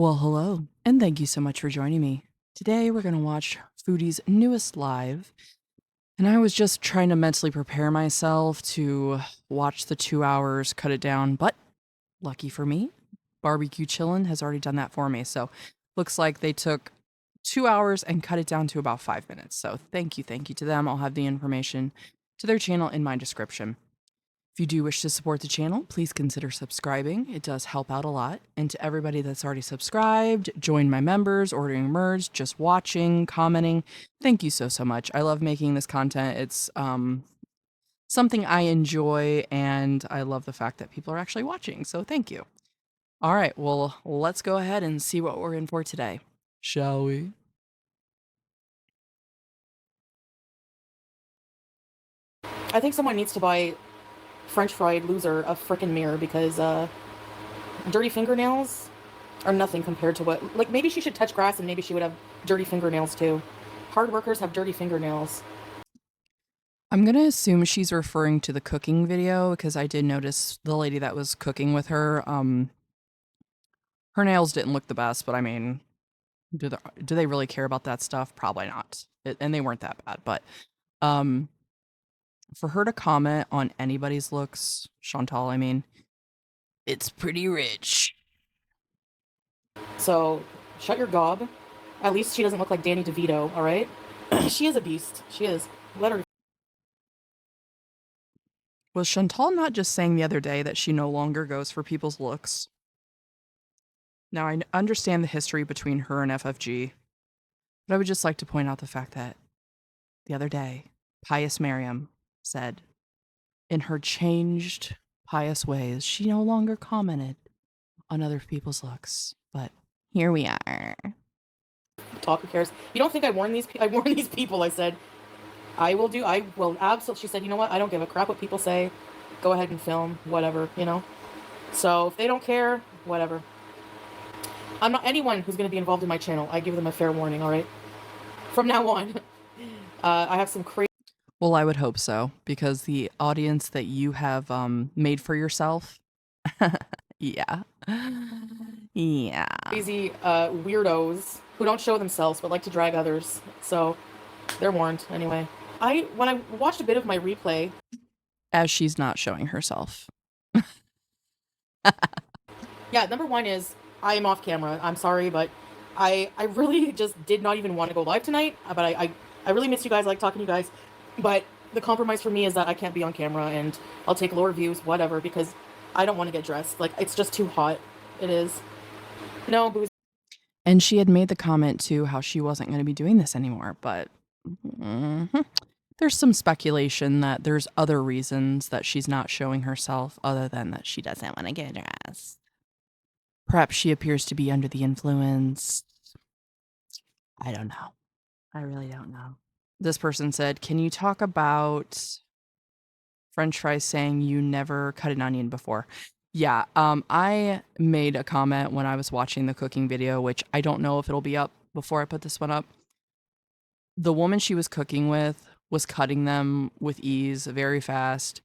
Well, hello, and thank you so much for joining me. Today, we're going to watch Foodie's newest live, and I was just trying to mentally prepare myself to watch the 2 hours, cut it down, but lucky for me, Barbecue Chillin has already done that for me, so looks like they took 2 hours and cut it down to about 5 minutes. So thank you to them. I'll have the information to their channel in my description. If you do wish to support the channel, please consider subscribing. It does help out a lot. And to everybody that's already subscribed, joined my members, ordering merch, just watching, commenting, thank you so much. I love making this content. It's something I enjoy, and I love the fact that people are actually watching. So thank you. All right, well, let's go ahead and see what we're in for today, shall we? I think someone needs to buy French fried loser a frickin' mirror because dirty fingernails are nothing compared to what, like, maybe she should touch grass and maybe she would have dirty fingernails too. Hard workers have dirty fingernails. I'm gonna assume she's referring to the cooking video because I did notice the lady that was cooking with her, her nails didn't look the best, but I mean, do they really care about that stuff? Probably not. And they weren't that bad, but for her to comment on anybody's looks, Chantal, I mean, it's pretty rich. So, shut your gob. At least she doesn't look like Danny DeVito, alright? She is a beast. She is. Let her. Was Chantal not just saying the other day that she no longer goes for people's looks? Now, I understand the history between her and FFG, but I would just like to point out the fact that the other day, Pious Miriam said, in her changed, pious ways, she no longer commented on other people's looks. But here we are. Talk, who cares? You don't think I warned these people? I warned these people, I said. I will absolutely, she said, you know what? I don't give a crap what people say. Go ahead and film, whatever, you know? So, if they don't care, whatever. I'm not anyone who's going to be involved in my channel. I give them a fair warning, all right? From now on, I have some crazy. Well, I would hope so, because the audience that you have made for yourself, yeah, yeah, crazy weirdos who don't show themselves but like to drag others. So they're warned anyway. When I watched a bit of my replay, as she's not showing herself. Yeah, number one is I am off camera. I'm sorry, but I really just did not even want to go live tonight. But I really miss you guys. I like talking to you guys. But the compromise for me is that I can't be on camera, and I'll take lower views, whatever, because I don't want to get dressed. Like, it's just too hot. It is. No, booze. And she had made the comment too how she wasn't going to be doing this anymore, but there's some speculation that there's other reasons that she's not showing herself other than that she doesn't want to get dressed. Perhaps she appears to be under the influence. I don't know. I really don't know. This person said, can you talk about French fries saying you never cut an onion before? Yeah, I made a comment when I was watching the cooking video, which I don't know if it'll be up before I put this one up. The woman she was cooking with was cutting them with ease, very fast,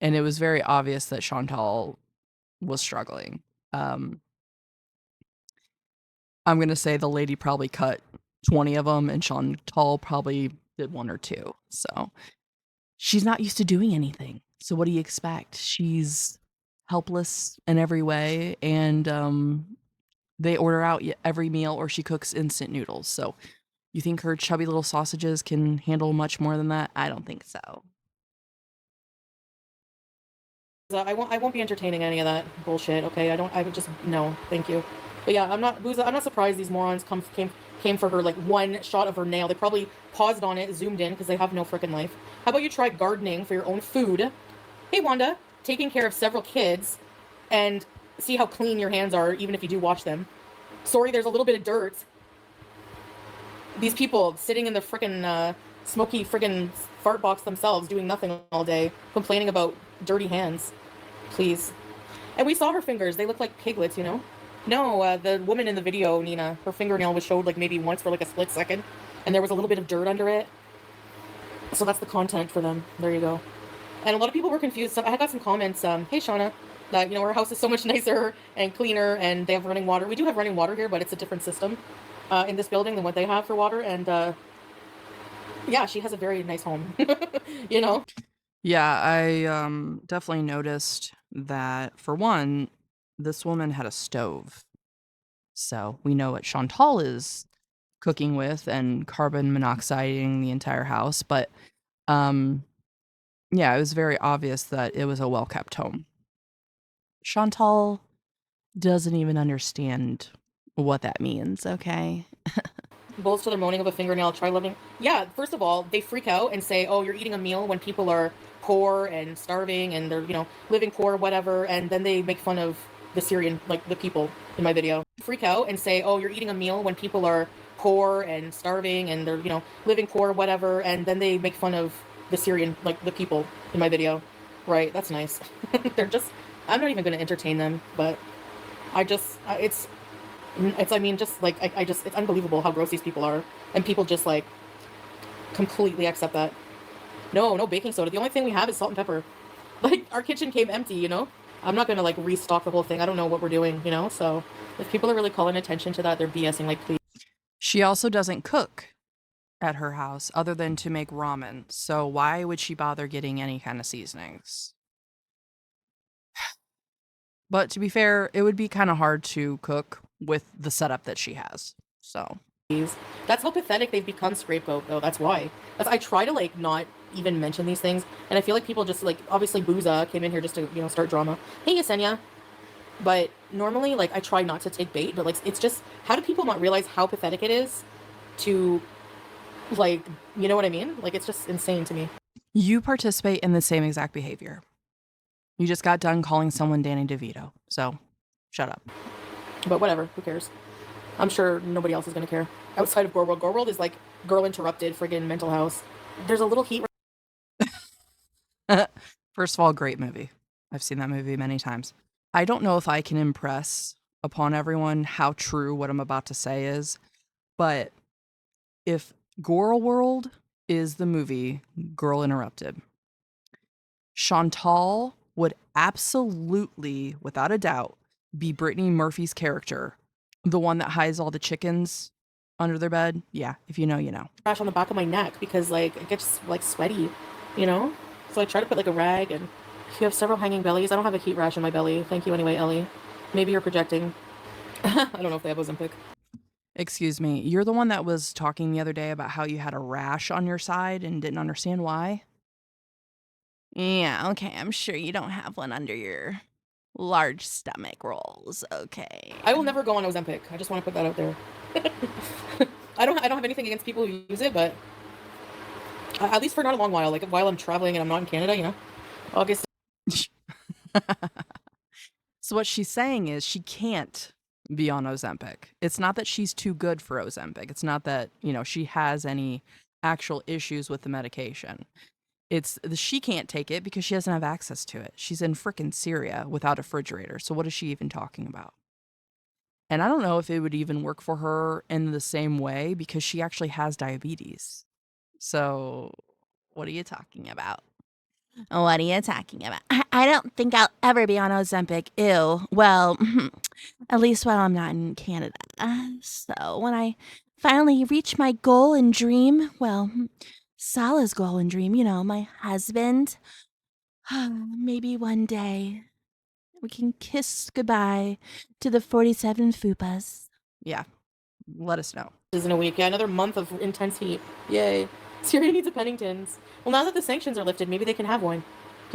and it was very obvious that Chantal was struggling. I'm going to say the lady probably cut 20 of them, and Chantal probably did 1 or 2. So she's not used to doing anything. So what do you expect? She's helpless in every way, and they order out every meal, or she cooks instant noodles. So you think her chubby little sausages can handle much more than that? I don't think so. I won't be entertaining any of that bullshit. Okay, I would just no, thank you. But yeah, I'm not surprised these morons came for her like one shot of her nail. They probably paused on it, zoomed in because they have no freaking life. How about you try gardening for your own food? Hey Wanda, taking care of several kids, and see how clean your hands are, even if you do wash them. Sorry, there's a little bit of dirt. These people sitting in the freaking smoky freaking fart box themselves, doing nothing all day, complaining about dirty hands. Please. And we saw her fingers. They look like piglets, you know? No, the woman in the video, Nina, her fingernail was showed like maybe once for like a split second, and there was a little bit of dirt under it. So that's the content for them. There you go. And a lot of people were confused. So I got some comments. Hey, Shauna. that, you know, our house is so much nicer and cleaner, and they have running water. We do have running water here, but it's a different system in this building than what they have for water. And yeah, she has a very nice home, you know? Yeah, I definitely noticed that for one, this woman had a stove. So we know what Chantal is cooking with and carbon monoxiding the entire house. But um, yeah, it was very obvious that it was a well kept home. Chantal doesn't even understand what that means, okay? Bulls to their moaning of a fingernail, try living. Yeah, first of all, they freak out and say, oh, you're eating a meal when people are poor and starving and they're, you know, living poor, whatever. And then they make fun of the Syrian, like the people in my video. Freak out and say, oh, you're eating a meal when people are poor and starving and they're, you know, living poor, whatever. And then they make fun of the Syrian, like the people in my video. Right, that's nice. They're just, I'm not even going to entertain them, but it's, I mean, just like, I just, it's unbelievable how gross these people are. And people just like completely accept that. No baking soda. The only thing we have is salt and pepper. Like, our kitchen came empty, you know? I'm not gonna like restock the whole thing. I don't know what we're doing, you know? So if people are really calling attention to that, they're BSing, like, please. She also doesn't cook at her house other than to make ramen. So why would she bother getting any kind of seasonings? But to be fair, it would be kind of hard to cook with the setup that she has. So, That's how pathetic they've become, scapegoat, though. That's why. I try to like not even mention these things, and I feel like people just like, obviously Booza came in here just to, you know, start drama. Hey, Yesenia. But normally, like, I try not to take bait, but like, it's just, how do people not realize how pathetic it is to, like, you know what I mean? Like, it's just insane to me. you participate in the same exact behavior. You just got done calling someone Danny DeVito. So, shut up. But whatever, who cares? I'm sure nobody else is gonna care. Outside of GORLWORLD. GORLWORLD is like Girl Interrupted, friggin' mental house. There's a little heat. First of all, great movie. I've seen that movie many times. I don't know if I can impress upon everyone how true what I'm about to say is, but if GORLWORLD is the movie Girl Interrupted, Chantal would absolutely, without a doubt, be Brittany Murphy's character, the one that hides all the chickens under their bed. Yeah, if you know, you know. Rash on the back of my neck because like it gets like sweaty, you know? So I try to put like a rag, and if you have several hanging bellies, I don't have a heat rash in my belly. Thank you anyway, Ellie. Maybe you're projecting. I don't know if they have Ozempic. Excuse me, you're the one that was talking the other day about how you had a rash on your side and didn't understand why? Yeah, okay, I'm sure you don't have one under your large stomach rolls, okay. I will never go on Ozempic. I just want to put that out there. I don't have anything against people who use it, but at least for not a long while. Like while I'm traveling and I'm not in Canada, you know. August. So what she's saying is she can't be on Ozempic. It's not that she's too good for Ozempic. It's not that, you know, she has any actual issues with the medication. It's she can't take it because she doesn't have access to it. She's in frickin' Syria without a refrigerator. So what is she even talking about? And I don't know if it would even work for her in the same way because she actually has diabetes. So what are you talking about? What are you talking about? I don't think I'll ever be on Ozempic. Ew. Well, at least while I'm not in Canada. So when I finally reach my goal and dream, well, Salah's goal and dream, you know, my husband, maybe one day we can kiss goodbye to the 47 fupas. Yeah, let us know. In a week. Yeah, another month of intense heat. Yay. Syria needs a Pennington's. Well, now that the sanctions are lifted, maybe they can have one. Do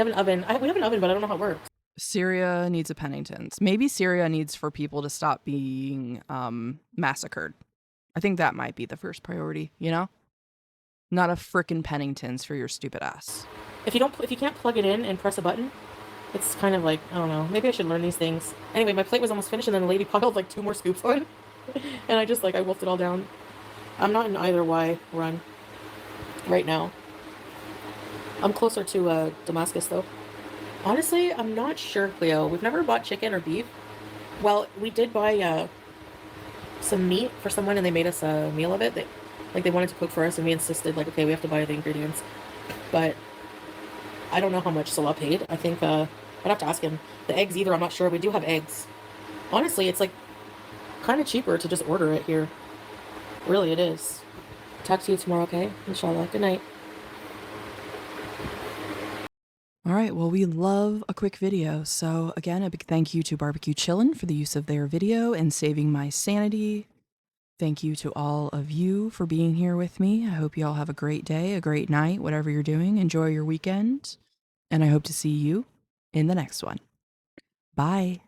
you have an oven? We have an oven, but I don't know how it works. Syria needs a Pennington's. Maybe Syria needs for people to stop being massacred. I think that might be the first priority, you know? Not a frickin' Pennington's for your stupid ass. If you can't plug it in and press a button, it's kind of like, I don't know. Maybe I should learn these things. Anyway, my plate was almost finished, and then the lady piled like 2 more scoops on. And I wolfed it all down. I'm not in either Y run right now. I'm closer to Damascus, though. Honestly, I'm not sure, Cleo. We've never bought chicken or beef. Well, we did buy some meat for someone, and they made us a meal of it. They wanted to cook for us, and we insisted, like, okay, we have to buy the ingredients. But I don't know how much Salah paid. I think I'd have to ask him. The eggs either, I'm not sure. We do have eggs. Honestly, it's like kind of cheaper to just order it here. Really, it is. Talk to you tomorrow, okay? Inshallah. Good night. All right, well, we love a quick video. So again, a big thank you to Barbecue Chillin for the use of their video and saving my sanity. Thank you to all of you for being here with me. I hope you all have a great day, a great night, whatever you're doing. Enjoy your weekend. And I hope to see you in the next one. Bye.